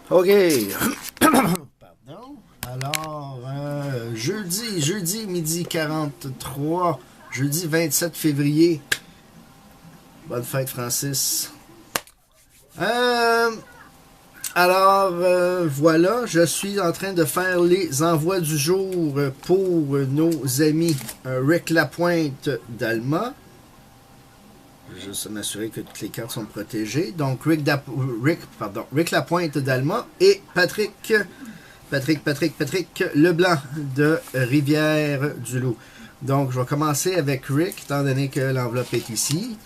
OK. Pardon. Alors, jeudi midi 43, jeudi 27 février. Bonne fête, Francis. Voilà, je suis en train de faire les envois du jour pour nos amis Rick Lapointe d'Alma. Je vais juste m'assurer que toutes les cartes sont protégées. Donc, Rick Lapointe d'Alma et Patrick Leblanc de Rivière-du-Loup. Donc, je vais commencer avec Rick, étant donné que l'enveloppe est ici.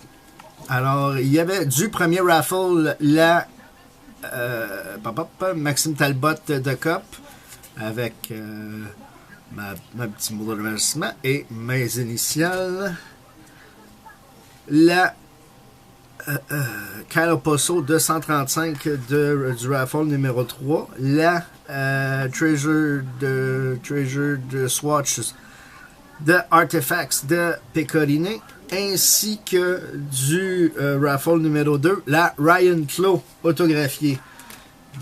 Alors, il y avait du premier raffle la Maxime Talbot de Cop avec ma petit mot de remerciement et mes initiales. La Kyle Posso 235 du raffle numéro 3. La Treasure de Swatches de Artifacts de Pecorine, ainsi que du raffle numéro 2, la Ryan Clough autographiée.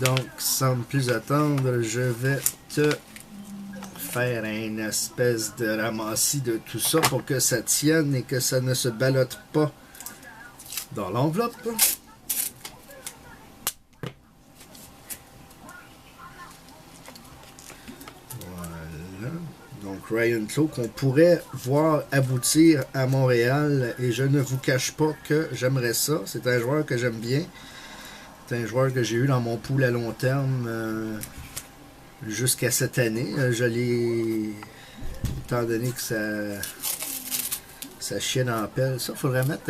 Donc, sans plus attendre, je vais te faire une espèce de ramassis de tout ça pour que ça tienne et que ça ne se ballotte pas dans l'enveloppe. Voilà. Donc, Ryan Clough qu'on pourrait voir aboutir à Montréal, et je ne vous cache pas que j'aimerais ça. C'est un joueur que j'aime bien. C'est un joueur que j'ai eu dans mon pool à long terme jusqu'à cette année. Je l'ai... Étant donné que ça chie dans la pelle. Ça, il faudrait mettre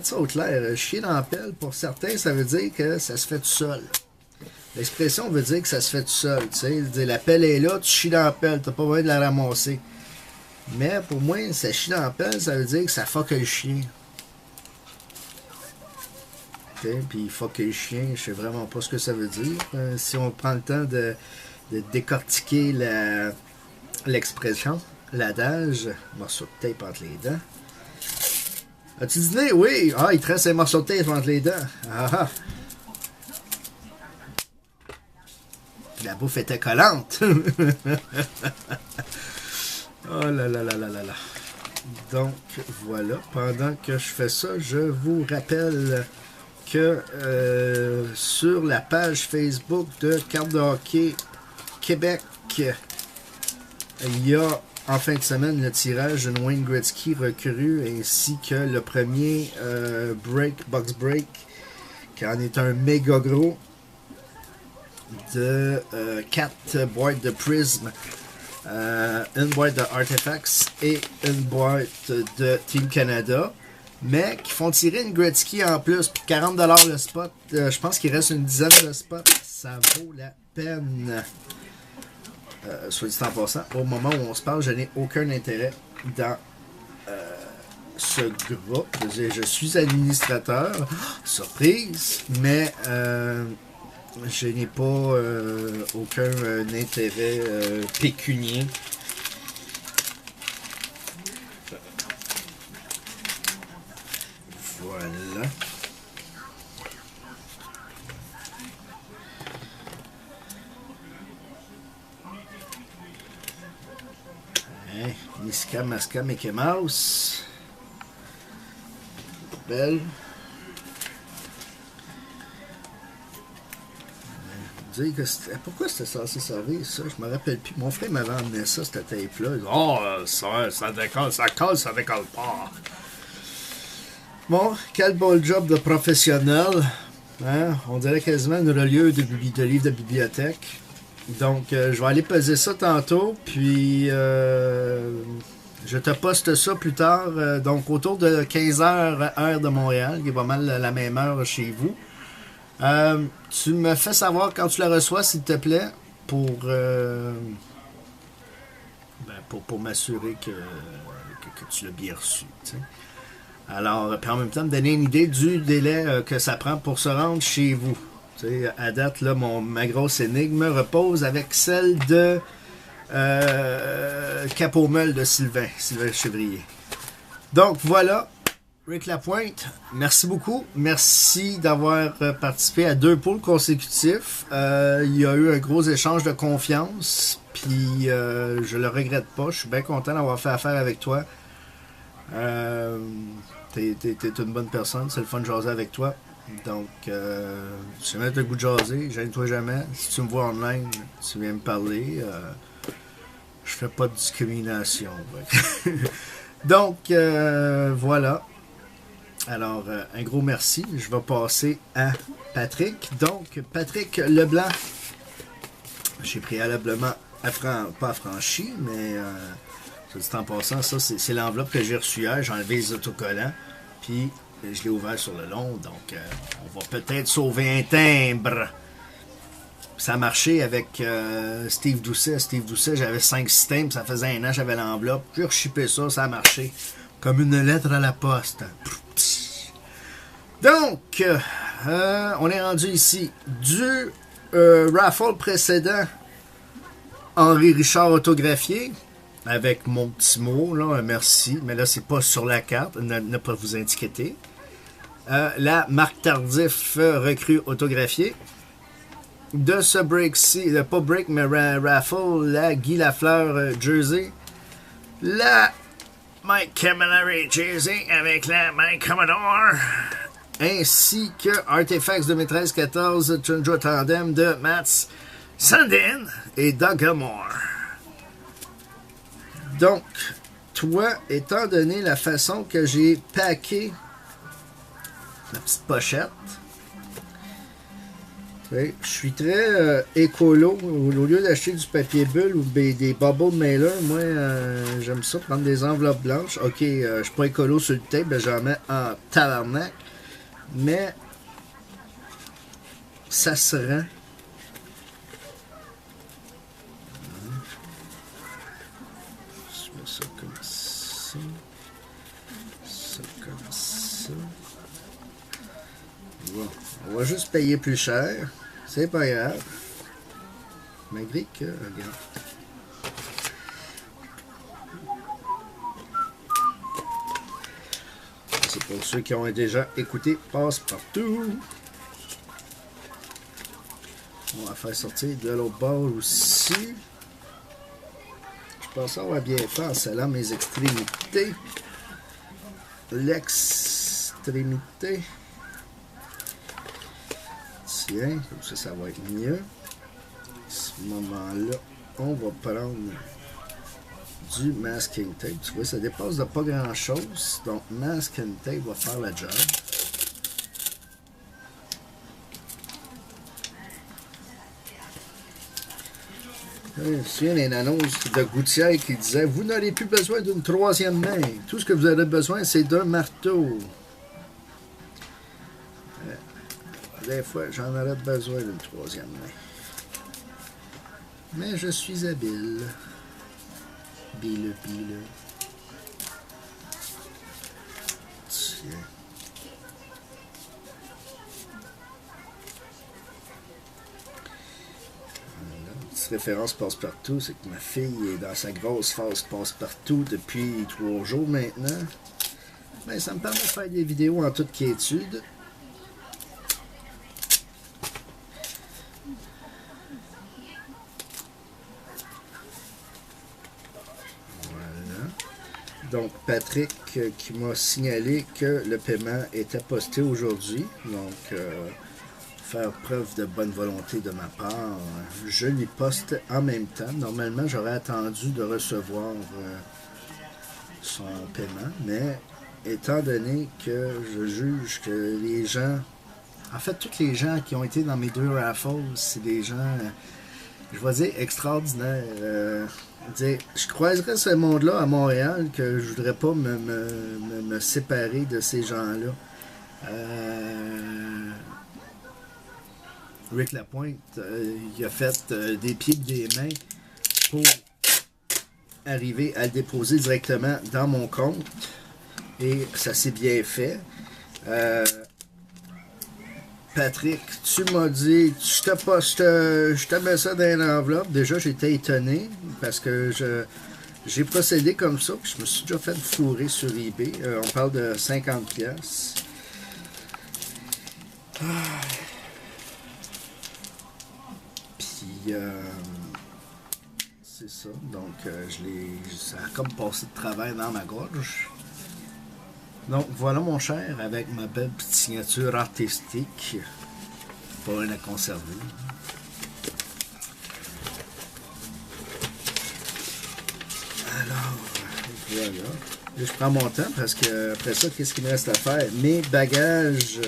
ça au clair. Chier dans la pelle, pour certains, ça veut dire que ça se fait tout seul. L'expression veut dire que ça se fait tout seul. Tu sais, la pelle est là, tu chies dans la pelle, t'as pas besoin de la ramasser. Mais pour moi, ça chie dans la pelle, ça veut dire que ça fuck le chien. Puis fuck le chien, je sais vraiment pas ce que ça veut dire. Si on prend le temps de décortiquer l'expression, l'adage, morceau de tape entre les dents. As-tu dîné? Oui! Ah, il te reste un morceau de tape entre les dents. Ah ah! La bouffe était collante. Oh là là là là là là. Donc, voilà. Pendant que je fais ça, je vous rappelle que sur la page Facebook de Cartes de hockey Québec, il y a en fin de semaine le tirage de Wayne Gretzky recrue, ainsi que le premier box break, qui en est un méga gros, de 4 boîtes de Prism, une boîte de Artifacts et une boîte de Team Canada, mais qui font tirer une Gretzky en plus, puis 40$ le spot. Je pense qu'il reste une dizaine de spots. Ça vaut la peine. Soit dit en passant, au moment où on se parle, je n'ai aucun intérêt dans ce groupe. Je suis administrateur, surprise, mais je n'ai pas aucun intérêt pécunier. Voilà. Niska, Maska, Mickey Mouse. Belle. Dire que pourquoi c'était censé servir ça? Je me rappelle plus. Mon frère m'avait emmené ça, cette tape-là. Oh, ça décolle, ça colle, ça décolle pas. Bon, quel beau job de professionnel. Hein? On dirait quasiment une reliure de livre de bibliothèque. Donc, je vais aller peser ça tantôt, puis je te poste ça plus tard, donc autour de 15h, heure de Montréal, qui est pas mal la même heure chez vous. Tu me fais savoir quand tu la reçois, s'il te plaît, pour m'assurer que tu l'as bien reçu. T'sais. Alors, puis en même temps, me donner une idée du délai que ça prend pour se rendre chez vous. À date, là, ma grosse énigme repose avec celle de Capomel de Sylvain Chevrier. Donc, voilà. Rick Lapointe, merci beaucoup. Merci d'avoir participé à 2 pôles consécutifs. Il y a eu un gros échange de confiance. Puis je le regrette pas. Je suis bien content d'avoir fait affaire avec toi. T'es une bonne personne. C'est le fun de jaser avec toi. Donc, si jamais t'as le goût de jaser, gêne-toi jamais. Si tu me vois online, tu viens me parler. Je fais pas de discrimination. Donc, voilà. Alors, un gros merci. Je vais passer à Patrick. Donc, Patrick Leblanc. J'ai préalablement pas affranchi, mais en passant, ça, c'est l'enveloppe que j'ai reçue hier. J'ai enlevé les autocollants, puis je l'ai ouvert sur le long. Donc, on va peut-être sauver un timbre. Ça a marché avec Steve Doucet. Steve Doucet, j'avais 5 systèmes. Ça faisait 1 an, j'avais l'enveloppe. J'ai rechippé ça, ça a marché. Comme une lettre à la poste. Donc, on est rendu ici du raffle précédent, Henri Richard autographié, avec mon petit mot, là, merci, mais là, c'est pas sur la carte, ne pas vous inquiéter. La Marc Tardif recrue autographié. De ce break-ci, pas break, mais raffle, la Guy Lafleur jersey. La Mike Camilleri jersey avec la Mike Commodore. Ainsi que Artifacts 2013-14 Tundra Tandem de Mats Sundin et Doug Moore. Donc, toi, étant donné la façon que j'ai packé la petite pochette, je suis très écolo. Au lieu d'acheter du papier bulle ou des bubble mailers, moi, j'aime ça prendre des enveloppes blanches. Ok, je suis pas écolo sur le tape, ben j'en mets en tabarnak. Mais ça se rend. Je mets ça comme ça. Ça comme ça. Bon. On va juste payer plus cher. C'est pas grave. Malgré que, regarde. C'est pour ceux qui ont déjà écouté Passe-Partout. On va faire sortir de l'autre bord aussi. Je pense qu'on va bien faire en scellant mes extrémités. L'extrémité. Tiens, comme ça va être mieux. À ce moment-là, on va prendre du masking tape. Tu vois, ça dépasse de pas grand chose. Donc, masking tape va faire la job. Je me souviens d'une annonce de Gouttière qui disait: vous n'aurez plus besoin d'une 3e main. Tout ce que vous aurez besoin, c'est d'un marteau. Des fois, j'en aurais besoin d'une 3e main. Mais je suis habile. Bile. Tiens. Petite référence Passe-Partout, c'est que ma fille est dans sa grosse phase Passe-Partout depuis 3 jours maintenant. Mais ça me permet de faire des vidéos en toute quiétude. Donc, Patrick qui m'a signalé que le paiement était posté aujourd'hui. Donc, faire preuve de bonne volonté de ma part, je lui poste en même temps. Normalement, j'aurais attendu de recevoir son paiement, mais étant donné que je juge que les gens, en fait, tous les gens qui ont été dans mes 2 raffles, c'est des gens, je vais dire, extraordinaires. Je croiserais ce monde-là à Montréal que je voudrais pas me séparer de ces gens-là. Rick Lapointe, il a fait des pieds et des mains pour arriver à le déposer directement dans mon compte. Et ça s'est bien fait. Patrick, tu m'as dit, je te mets ça dans l'enveloppe. Déjà, j'étais étonné parce que j'ai procédé comme ça, puis je me suis déjà fait fourrer sur eBay. On parle de 50$. Puis, c'est ça. Donc, ça a comme passé de travail dans ma gorge. Donc, voilà mon cher, avec ma belle petite signature artistique. Pas une à conserver. Alors, voilà. Et je prends mon temps parce que après ça, qu'est-ce qu'il me reste à faire? Mes bagages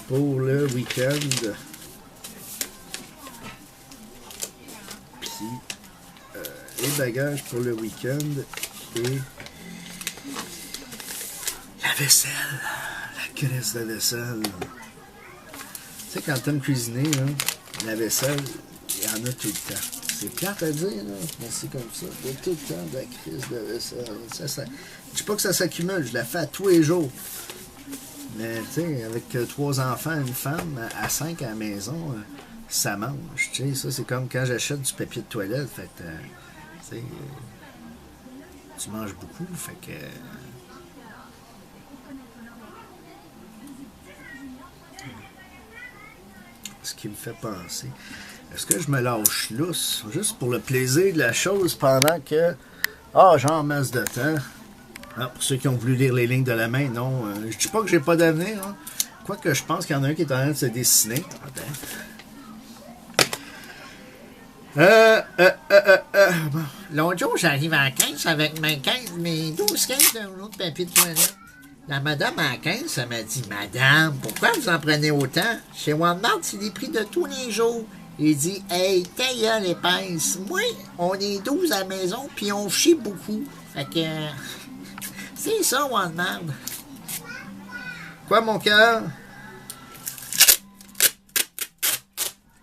pour le week-end. Puis, les bagages pour le week-end et la vaisselle. La crise de la vaisselle. Tu sais, quand t'aimes cuisiner, là, la vaisselle, il y en a tout le temps. C'est plate à dire, là, mais c'est comme ça. Il y a tout le temps de la crise de vaisselle. Je dis pas que ça s'accumule, je la fais à tous les jours. Mais, tu sais, avec 3 enfants, une femme, à 5 à la maison, ça mange. Tu sais, ça, c'est comme quand j'achète du papier de toilette. Fait que, tu sais, tu manges beaucoup, fait que... Ce qui me fait penser, est-ce que je me lâche lousse, juste pour le plaisir de la chose, pendant que, j'en masse de temps. Ah, pour ceux qui ont voulu lire les lignes de la main, non, je dis pas que j'ai pas d'avenir, hein. Quoique je pense qu'il y en a un qui est en train de se dessiner. Bon. L'autre jour, j'arrive à la caisse avec mes 12 caisses d'un rouleau de papier de toilette. La madame à la caisse, elle m'a dit « Madame, pourquoi vous en prenez autant? Chez Walmart, c'est des prix de tous les jours. » Il dit « Hey, ta gueule épaisse. Moi, on est 12 à la maison, puis on chie beaucoup. Fait que... c'est ça, Walmart. » Quoi, mon cœur?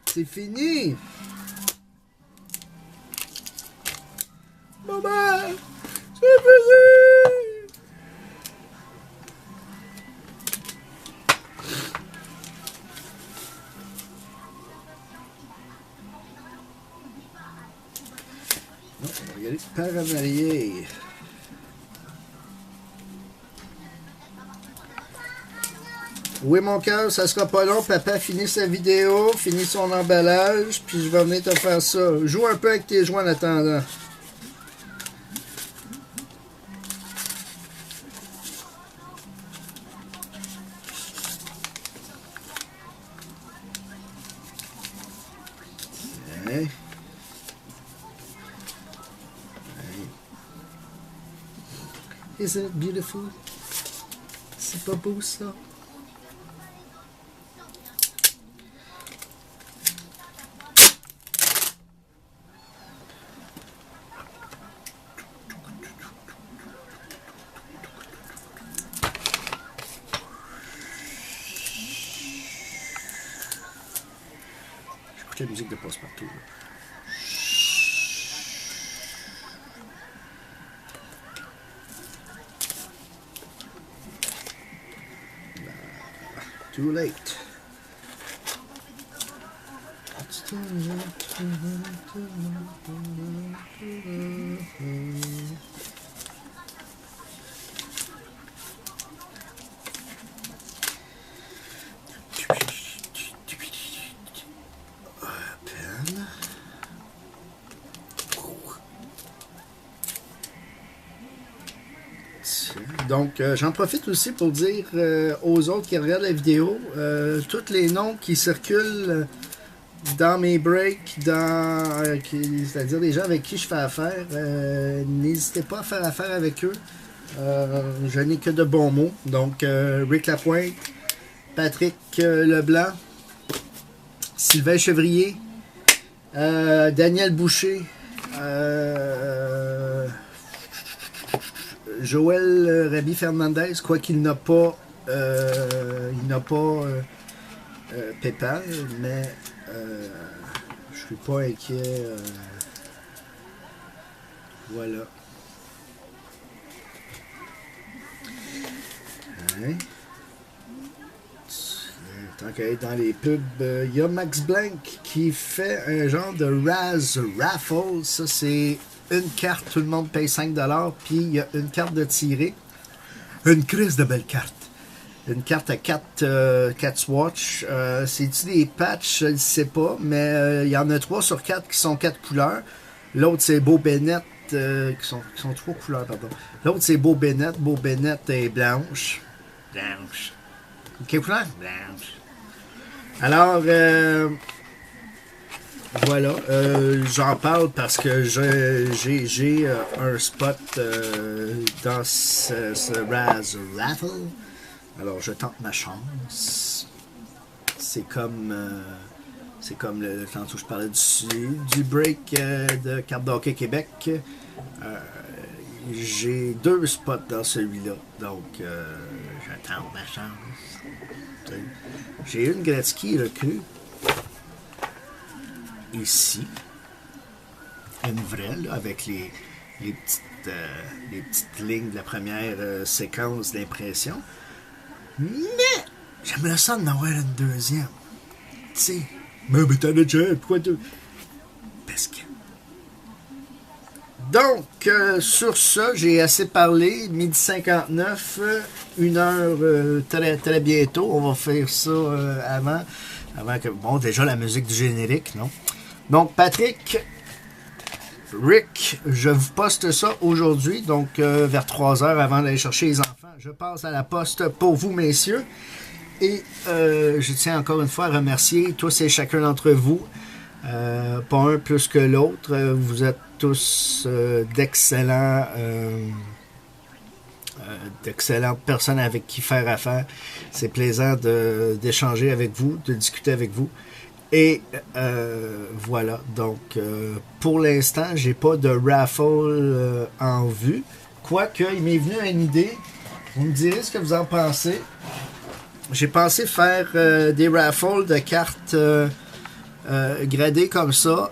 C'est fini. Maman, c'est fini. Non, on va y aller par en arrière. Oui, mon cœur, ça sera pas long. Papa finit sa vidéo, finit son emballage, puis je vais venir te faire ça. Joue un peu avec tes joints en attendant. Hein? Isn't it beautiful? C'est pas beau, ça? J'écoute la musique de Passe-Partout. Too late. It's too late, too late, too late, too late. Donc, j'en profite aussi pour dire aux autres qui regardent la vidéo, tous les noms qui circulent dans mes breaks, c'est-à-dire les gens avec qui je fais affaire, n'hésitez pas à faire affaire avec eux. Je n'ai que de bons mots. Donc, Rick Lapointe, Patrick Leblanc, Sylvain Chevrier, Daniel Boucher, Joël Rabi Fernandez, quoi qu'il n'a pas, PayPal, mais je suis pas inquiet. Voilà. Hein? Tant qu'à être dans les pubs, y a Max Blank qui fait un genre de Raz Raffle. Ça, c'est une carte, tout le monde paye 5 $, puis il y a une carte de tirée. Une crise de belle carte. Une carte à 4 swatch. C'est-tu des patchs? Je ne sais pas, mais il y en a 3 sur 4 qui sont 4 couleurs. L'autre, c'est Beau Bennett, qui sont 3 couleurs, pardon. L'autre, c'est Beau Bennett. Beau Bennett est blanche. Blanche. Quelle couleur? Blanche. Alors, voilà, j'en parle parce que j'ai un spot dans ce Raz Raffle. Alors, je tente ma chance. C'est comme le tantôt je parlais du break de Carte d'Hockey Québec. J'ai 2 spots dans celui-là. Donc, je tente ma chance. J'ai une Gretzky recrue. Ici. Une vraie, là, avec les petites lignes de la première séquence d'impression. Mais j'aimerais ça d'en avoir une deuxième. Tu sais. Mais t'en as déjà, pourquoi deux? Parce que. Donc, sur ça, j'ai assez parlé. 12h59, 1h très, très bientôt. On va faire ça avant que. Bon, déjà la musique du générique, non? Donc, Patrick, Rick, je vous poste ça aujourd'hui, donc vers 3h avant d'aller chercher les enfants. Je passe à la poste pour vous, messieurs. Et je tiens encore une fois à remercier tous et chacun d'entre vous. Pas un plus que l'autre. Vous êtes tous d'excellentes personnes avec qui faire affaire. C'est plaisant d'échanger avec vous, de discuter avec vous. Et voilà, donc pour l'instant, j'ai pas de raffle en vue. Quoique, il m'est venu une idée. Vous me direz ce que vous en pensez. J'ai pensé faire des raffles de cartes gradées comme ça.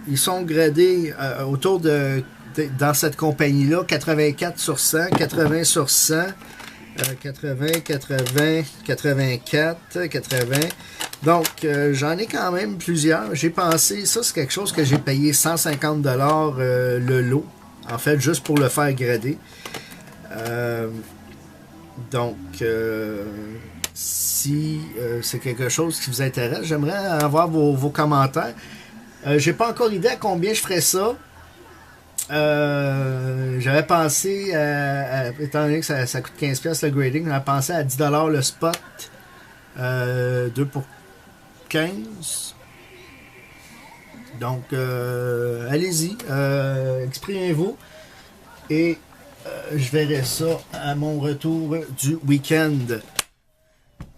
Ils sont gradés autour dans cette compagnie-là, 84 sur 100, 80 sur 100. 80, 80, 84, 80. Donc, j'en ai quand même plusieurs. J'ai pensé, ça c'est quelque chose que j'ai payé 150 $ le lot. En fait, juste pour le faire grader. Donc, si c'est quelque chose qui vous intéresse, j'aimerais avoir vos commentaires. J'ai pas encore idée à combien je ferais ça. J'avais pensé, étant donné que ça coûte 15$ le grading, j'avais pensé à 10 $ le spot, 2 pour 15. Donc, allez-y, exprimez-vous et je verrai ça à mon retour du week-end.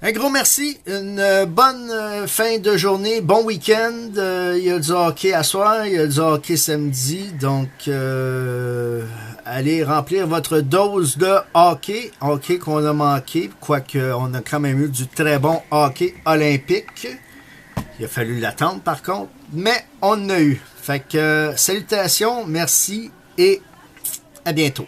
Un gros merci, une bonne fin de journée, bon week-end. Il y a du hockey à soir, il y a du hockey samedi, donc allez remplir votre dose de hockey qu'on a manqué, quoique on a quand même eu du très bon hockey olympique. Il a fallu l'attendre par contre, mais on en a eu. Fait que salutations, merci et à bientôt.